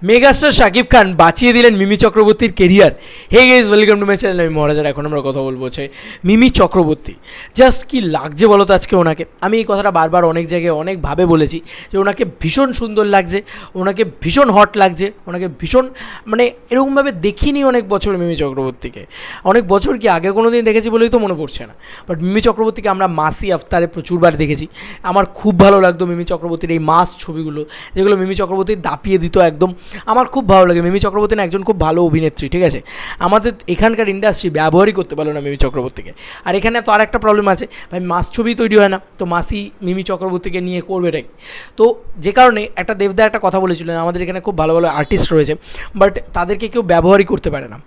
Megastar Shakib খান বাঁচিয়ে দিলেন মিমি চক্রবর্তীর career. Hey guys, welcome to my channel. আমি মহারাজার। এখন আমরা কথা বলবো হচ্ছে মিমি চক্রবর্তী। জাস্ট কি লাগছে বলো তো আজকে ওনাকে। আমি এই কথাটা বারবার অনেক জায়গায় অনেকভাবে বলেছি যে ওনাকে ভীষণ সুন্দর লাগছে, ওনাকে ভীষণ হট লাগছে, ওনাকে ভীষণ মানে এরকমভাবে দেখিনি অনেক বছর মিমি চক্রবর্তীকে। অনেক বছর কি আগে কোনো দিন দেখেছি বলেই তো মনে পড়ছে না। বাট মিমি চক্রবর্তীকে আমরা মাসি আফতারে প্রচুরবার দেখেছি। আমার খুব ভালো লাগতো মিমি চক্রবর্তীর এই মাস ছবিগুলো, যেগুলো মিমি চক্রবর্তী দাপিয়ে দিত একদম। আমার খুব ভালো লাগে। মিমি চক্রবর্তী না একজন খুব ভালো অভিনেত্রী, ঠিক আছে। আমাদের এখানকার ইন্ডাস্ট্রি ব্যবহারই করতে পারলো না মিমি চক্রবর্তীকে। আর এখানে তো আর একটা প্রবলেম আছে, ভাই মাস ছবি তৈরি হয় না, তো মাসি মিমি চক্রবর্তীকে নিয়ে করবে নাকি। তো যে কারণে একটা দেবদা একটা কথা বলেছিলেন, আমাদের এখানে খুব ভালো ভালো আর্টিস্ট রয়েছে, বাট তাদেরকে কেউ ব্যবহারই করতে পারে না।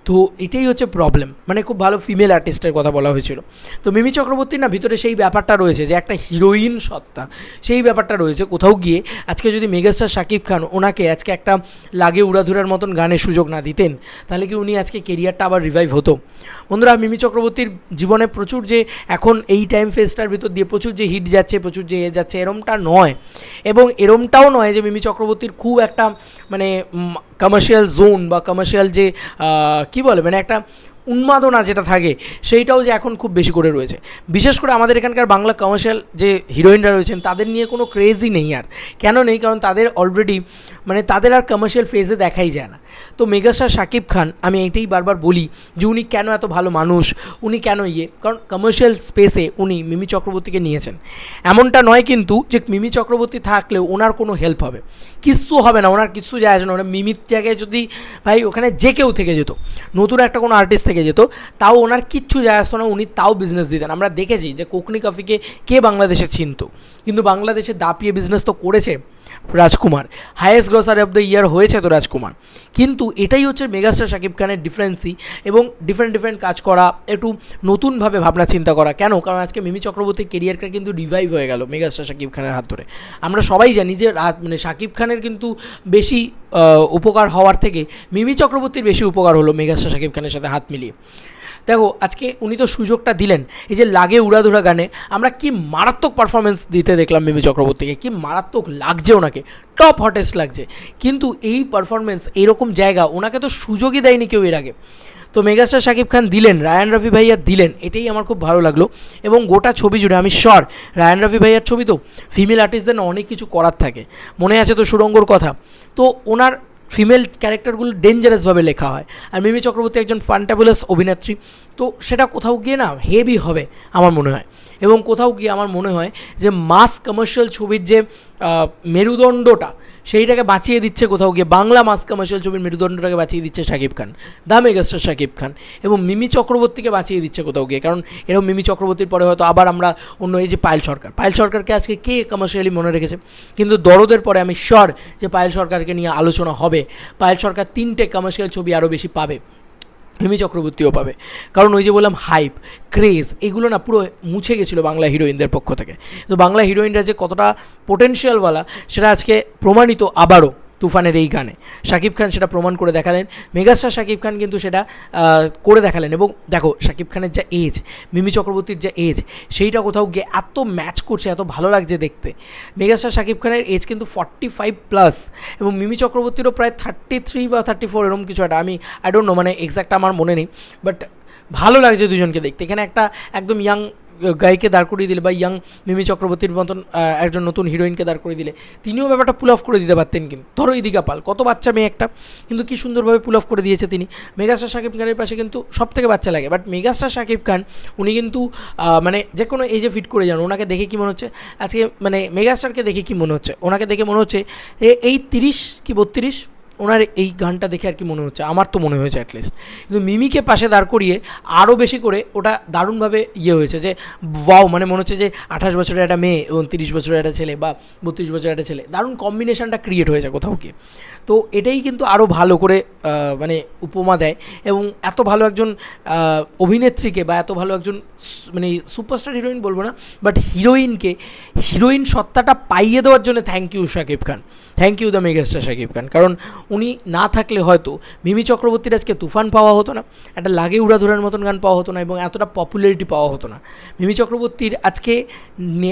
তো এটাই হচ্ছে প্রবলেম। মানে খুব ভালো ফিমেল আর্টিস্টের কথা বলা হয়েছিল। তো মিমি চক্রবর্তীর না ভিতরে সেই ব্যাপারটা রয়েছে যে একটা হিরোইন সত্তা, সেই ব্যাপারটা রয়েছে। কোথাও গিয়ে আজকে যদি মেগাস্টার শাকিব খান ওনাকে আজকে একটা লাগে উড়াধুরার মতন গানের সুযোগ না দিতেন, তাহলে কি উনি আজকে কেরিয়ারটা আবার রিভাইভ হতো? বন্ধুরা, মিমি চক্রবর্তীর জীবনে প্রচুর যে এখন এই টাইম ফেজটার ভিতর দিয়ে প্রচুর যে হিট যাচ্ছে, প্রচুর যে যাচ্ছে, এরমটা নয়। এবং এরমটাও নয় যে মিমি চক্রবর্তীর খুব একটা মানে কমার্শিয়াল জোন বা কমার্শিয়াল যে কী বলে মানে একটা উন্মাদনা যেটা থাকে, সেইটাও যে এখন খুব বেশি করে রয়েছে। বিশেষ করে আমাদের এখানকার বাংলা কমার্শিয়াল যে হিরোইনরা রয়েছেন তাদের নিয়ে কোনো ক্রেজই নেই আর। কেন নেই? কারণ তাদের অলরেডি মানে তাদের আর কমার্শিয়াল ফেজে দেখাই যায় না। তো মেগাস্টার শাকিব খান, আমি এইটাই বারবার বলি যে উনি কেন এত ভালো মানুষ, উনি কেন কারণ কমার্শিয়াল স্পেসে উনি মিমি চক্রবর্তীকে নিয়েছেন। এমনটা নয় কিন্তু যে মিমি চক্রবর্তী থাকলেও ওনার কোনো হেল্প হবে, কিচ্ছু হবে না, ওনার কিচ্ছু যায় আসে না। ওনার মিমির জায়গায় যদি ভাই ওখানে যে কেউ থেকে যেত, নতুন একটা কোনো আর্টিস্ট থেকে যেত, তাও ওনার কিচ্ছু যায় আসতো না, উনি তাও বিজনেস দিতেন। আমরা দেখেছি যে কোকনি কফিকে কে বাংলাদেশে চিনত, কিন্তু বাংলাদেশে দাপিয়ে বিজনেস তো করেছে Rajkumar. Highest grosser of the year হয়েছে তো রাজকুমার। কিন্তু এটাই হচ্ছে মেগাস্টার শাকিব খানের ডিফারেন্সই, এবং ডিফারেন্ট কাজ করা, একটু নতুনভাবে ভাবনা চিন্তা করা। কেন? কারণ আজকে মিমি চক্রবর্তীর কেরিয়ারটা কিন্তু রিভাইভ হয়ে গেল মেগাস্টার শাকিব খানের হাত ধরে। আমরা সবাই জানি যে মানে শাকিব খানের কিন্তু বেশি উপকার হওয়ার থেকে মিমি চক্রবর্তীর বেশি উপকার হলো মেগাস্টার শাকিব খানের সাথে হাত মিলিয়ে। দেখো আজকে উনি তো সুযোগটা দিলেন, এই যে লাগে উড়াধুরা গানে আমরা কি মারাত্মক পারফরমেন্স দিতে দেখলাম মিমি চক্রবর্তীকে, কি মারাত্মক লাগছে ওনাকে, টপ হটেস্ট লাগছে। কিন্তু এই পারফরমেন্স, এইরকম জায়গা ওনাকে তো সুযোগই দেয়নি কেউ এর আগে। তো মেগাস্টার শাকিব খান দিলেন, রায়ান রাফি ভাইয়া দিলেন, এটাই আমার খুব ভালো লাগলো। এবং গোটা ছবি জুড়ে আমি শিওর রায়ান রাফি ভাইয়ার ছবি তো ফিমেল আর্টিস্টদের অনেক কিছু করার থাকে। মনে আছে তো সুরঙ্গর কথা, তো ওনার ফিমেল ক্যারেক্টারগুলো ডেঞ্জারাসভাবে লেখা হয়। আর মিমি চক্রবর্তী একজন ফান্টাবুলাস অভিনেত্রী, তো সেটা কোথাও গিয়ে না হেভি হবে আমার মনে হয়। এবং কোথাও গিয়ে আমার মনে হয় যে মাস কমার্শিয়াল ছবির যে মেরুদণ্ডটা, সেইটাকে বাঁচিয়ে দিচ্ছে কোথাও গিয়ে, বাংলা মাস কমার্শিয়াল ছবির মেরুদণ্ডটাকে বাঁচিয়ে দিচ্ছে শাকিব খান, দ্য মেগাস্টার শাকিব খান। এবং মিমি চক্রবর্তীকে বাঁচিয়ে দিচ্ছে কোথাও গিয়ে। কারণ এরকম মিমি চক্রবর্তীর পরে হয়তো আবার আমরা অন্য এই যে পায়েল সরকারকে আজকে কে কমার্শিয়ালি মনে রেখেছে, কিন্তু দরদের পরে আমি শিওর যে পায়েল সরকারকে নিয়ে আলোচনা হবে। পায়েল সরকার 3টে কমার্শিয়াল ছবি আরও বেশি পাবে, মিমি চক্রবর্তীও পাবে। কারণ ওই যে বললাম হাইপ, ক্রেজ, এগুলো না পুরো মুছে গেছিলো বাংলা হিরোইনদের পক্ষ থেকে। তো বাংলা হিরোইনরা যে কতটা পোটেনশিয়ালওয়ালা সেটা আজকে প্রমাণিত আবারও তুফানের এই গানে। শাকিব খান সেটা প্রমাণ করে দেখালেন, মেগাস্টার শাকিব খান কিন্তু সেটা করে দেখালেন। এবং দেখো শাকিব খানের যা এজ, মিমি চক্রবর্তীর যা এজ, সেইটা কোথাও গিয়ে এত ম্যাচ করছে, এত ভালো লাগছে দেখতে। মেগাস্টার শাকিব খানের এজ কিন্তু 45+, এবং মিমি চক্রবর্তীরও প্রায় 33 বা 34 এরকম কিছু একটা, আমি আই ডোন্ট নো, মানে এক্স্যাক্ট আমার মনে নেই। বাট ভালো লাগছে দুজনকে দেখতে। এখানে একটা একদম ইয়াং গায়িকে দাঁড় করিয়ে দিলে, বা ইয়াং মিমি চক্রবর্তীর মতন একজন নতুন হিরোইনকে দাঁড় করে দিলে, তিনিও ব্যাপারটা পুল অফ করে দিতে পারতেন। কিন্তু ধরো ইদিকা পাল, কত বাচ্চা মেয়ে একটা, কিন্তু কী সুন্দরভাবে পুল অফ করে দিয়েছে তিনি। মেগাস্টার শাকিব খানের পাশে কিন্তু সব থেকে বাচ্চা লাগে, বাট মেগাস্টার শাকিব খান উনি কিন্তু মানে যে কোনো এজে ফিট করে যান। ওনাকে দেখে কী মনে হচ্ছে আজকে, মানে মেগাস্টারকে দেখে কী মনে হচ্ছে, ওনাকে দেখে মনে হচ্ছে এই 30 কি 32, ওনার এই গানটা দেখে আর কি মনে হচ্ছে, আমার তো মনে হয়েছে অ্যাটলিস্ট। কিন্তু মিমিকে পাশে দাঁড় করিয়ে আরও বেশি করে ওটা দারুণভাবে হয়েছে যে ওয়াও, মানে মনে হচ্ছে যে 28 বছরের একটা মেয়ে এবং 30 বছরের একটা ছেলে বা 32 বছরের একটা ছেলে, দারুণ কম্বিনেশনটা ক্রিয়েট হয়েছে কোথাও গিয়ে। তো এটাই কিন্তু আরও ভালো করে মানে উপমা দেয়। এবং এত ভালো একজন অভিনেত্রীকে বা এত ভালো একজন মানে সুপারস্টার হিরোইন বলবো না, বাট হিরোইন সত্তাটা পাইয়ে দেওয়ার জন্য thank you Shakib Khan, thank you the megastar Shakib Khan, কারণ উনি না থাকলে হয়তো মিমি চক্রবর্তীর আজকে তুফান পাওয়া হতো না, একটা লাগে উড়াধুরার মতন গান পাওয়া হতো না, এবং এতটা পপুলারিটি পাওয়া হতো না। মিমি চক্রবর্তীর আজকে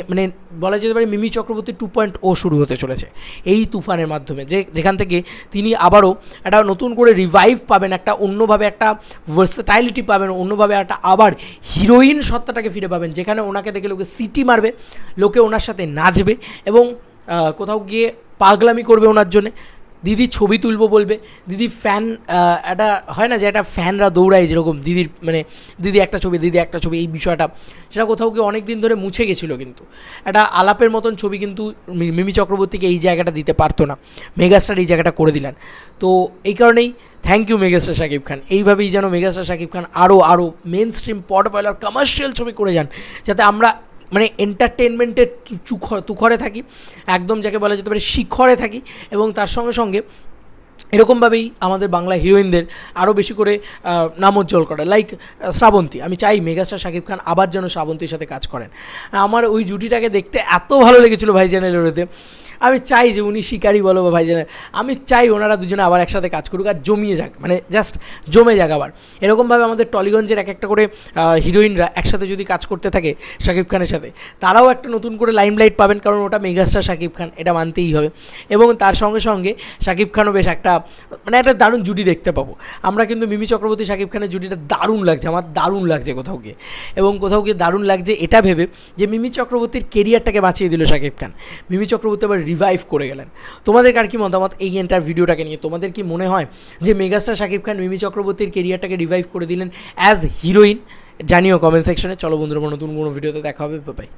মানে বলা যেতে পারে মিমি চক্রবর্তী 2.0 শুরু হতে চলেছে এই তুফানের মাধ্যমে, যেখান থেকে তিনি আবারও একটা নতুন করে রিভাইভ পাবেন, একটা অন্যভাবে একটা ভার্সেটাইলিটি পাবেন, অন্যভাবে একটা আবার হিরোইন সত্তাটাকে ফিরে পাবেন, যেখানে ওনাকে দেখে লোকে সিটি মারবে, লোকে ওনার সাথে নাচবে এবং কোথাও গিয়ে পাগলামি করবে ওনার জন্যে, দিদি ছবি তুলবো বলবে, দিদি ফ্যান একটা হয় না যে একটা ফ্যানরা দৌড়ায় যেরকম দিদির মানে দিদি একটা ছবি এই বিষয়টা, সেটা কোথাও গিয়ে অনেক দিন ধরে মুছে গেছিলো। কিন্তু একটা আলাপের মতন ছবি কিন্তু মিমি চক্রবর্তীকে এই জায়গাটা দিতে পারতো না, মেগাস্টার এই জায়গাটা করে দিলেন। তো এই কারণেই থ্যাংক ইউ মেগাস্টার শাকিব খান। এইভাবেই যেন মেগাস্টার শাকিব খান আরও মেন স্ট্রিম পট পয়লার কমার্শিয়াল ছবি করে যান, যাতে আমরা মানে এন্টারটেনমেন্টের তুখরে থাকি, একদম যাকে বলা যেতে পারে শিখরে থাকি, এবং তার সঙ্গে সঙ্গে এরকমভাবেই আমাদের বাংলা হিরোইনদের আরও বেশি করে নামোজ্জ্বল করে, লাইক শ্রাবন্তী। আমি চাই মেগাস্টার শাকিব খান আবার যেন শ্রাবন্তীর সাথে কাজ করেন। আমার ওই জুটিটাকে দেখতে এত ভালো লেগেছিলো ভাইজানের ওরেতে। আমি চাই যে উনি শিকারি বলো বা ভাইজানের, আমি চাই ওনারা দুজনে আবার একসাথে কাজ করুক আর জমিয়ে যাক, মানে জাস্ট জমে যাক আবার। এরকমভাবে আমাদের টলিগঞ্জের এক একটা করে হিরোইনরা একসাথে যদি কাজ করতে থাকে শাকিব খানের সাথে, তারাও একটা নতুন করে লাইমলাইট পাবেন, কারণ ওটা মেগাস্টার শাকিব খান, এটা মানতেই হবে। এবং তার সঙ্গে সঙ্গে শাকিব খানও বেশ একটা মানে একটা দারুণ জুটি দেখতে পাবো আমরা। কিন্তু মিমি চক্রবর্তী শাকিব খানের জুটিটা দারুণ লাগছে, আমার দারুণ লাগছে কোথাও গিয়ে, এবং কোথাও গিয়ে দারুণ লাগছে এটা ভেবে যে মিমি চক্রবর্তীর কেরিয়ারটাকে বাঁচিয়ে দিল শাকিব খান, মিমি চক্রবর্তী আবার রিভাইভ করে গেলেন। তোমাদের কার কি মতামত এই এন্টার ভিডিওটাকে নিয়ে? তোমাদের কি মনে হয় যে মেগাস্টার শাকিব খান মিমি চক্রবর্তীর কেরিয়ারটাকে রিভাইভ করে দিলেন অ্যাজ হিরোইন? জানিও কমেন্ট সেকশনে। চলো বন্ধুরা, নতুন কোনো ভিডিওতে দেখা হবে, বাই।